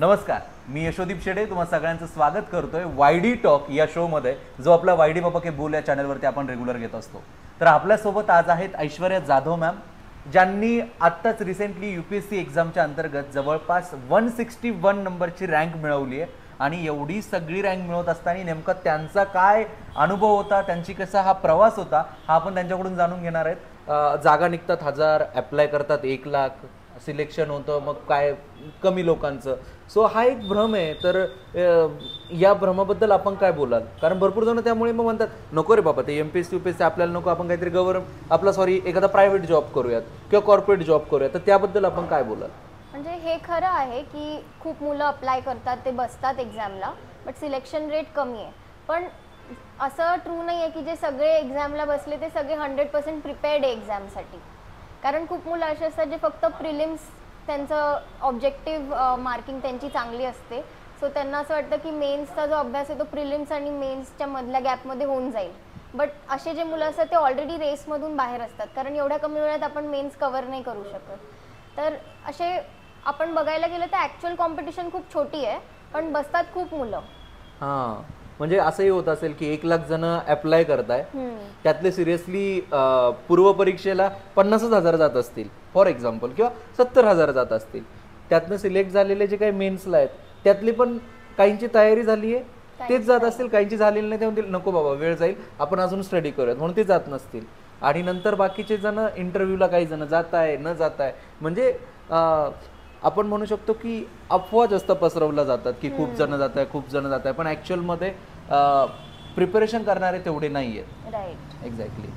नमस्कार, मी यशोदीप शेडे तुम्हा सगळ्यांचं स्वागत करतोय वायडी टॉक या शोमध्ये, जो आपला वायडी बाबा के बोल या चॅनलवरती आपण रेग्युलर घेत असतो. तर आपल्यासोबत आज आहेत ऐश्वर्या जाधव मॅम, ज्यांनी आत्ताच रिसेंटली UPSC एक्झामच्या अंतर्गत जवळपास 161 नंबरची रँक मिळवली आहे. आणि एवढी सगळी रँक मिळवत असताना नेमका त्यांचा काय अनुभव होता, त्यांची कसा हा प्रवास होता, हा आपण त्यांच्याकडून जाणून घेणार आहेत. जागा निघतात 1000, अप्लाय करतात 1 लाख, सिलेक्शन होतं मग काय कमी लोकांचं. सो हा एक भ्रम आहे. तर या भ्रमाबद्दल आपण काय बोलाल? कारण भरपूर जण त्यामुळे मग म्हणतात नको रे बाबा, ते MPSC UPSC आपल्याला नको, आपण काहीतरी एखादा प्रायव्हेट जॉब करूयात किंवा कॉर्पोरेट जॉब करूयात. तर त्याबद्दल आपण काय बोलाल? म्हणजे हे खरं आहे की खूप मुलं अप्लाय करतात, ते बसतात एक्झामला, बट सिलेक्शन रेट कमी आहे. पण असं ट्रू नाही आहे की जे सगळे एक्झामला बसले ते सगळे 100% प्रिपेअर्ड आहे एक्झामसाठी. कारण खूप मुलं असे असतात जे फक्त प्रिलिम्स, त्यांचं ऑब्जेक्टिव्ह मार्किंग त्यांची चांगली असते, सो त्यांना असं वाटतं की मेन्सचा जो अभ्यास आहे तो प्रिलिम्स आणि मेन्सच्या मधल्या गॅपमध्ये होऊन जाईल. बट असे जे मुलं असतात ते ऑलरेडी रेसमधून बाहेर असतात, कारण एवढ्या कमी वेळात आपण मेन्स कव्हर नाही करू शकत. तर असे आपण बघायला गेलं तर ॲक्च्युअल कॉम्पिटिशन खूप छोटी आहे, पण बसतात खूप मुलं. हां, म्हणजे असंही होत असेल की 1 लाख जण अप्लाय करताय, त्यातले सिरियसली पूर्व परीक्षेला 50,000 जात असतील फॉर एक्झाम्पल, किंवा 70,000 जात असतील. त्यातनं सिलेक्ट झालेले जे काही मेन्सला आहेत त्यातली पण काहींची तयारी झाली आहे, तेच जात असतील. काहींची झालेली नाही, ते म्हणतील नको बाबा वेळ जाईल, आपण अजून स्टडी करूयात, म्हणून ते जात नसतील. आणि नंतर बाकीचे जण इंटरव्ह्यूला काही जण जात आहे न जात आहे. म्हणजे आपण म्हणू शकतो की अफवा जास्त पसरवल्या जातात की खूप जण जात आहे, खूप जण जात आहे, पण ॲक्च्युअलमध्ये प्रिपरेशन करणारे तेवढे नाही आहेत. Right, exactly.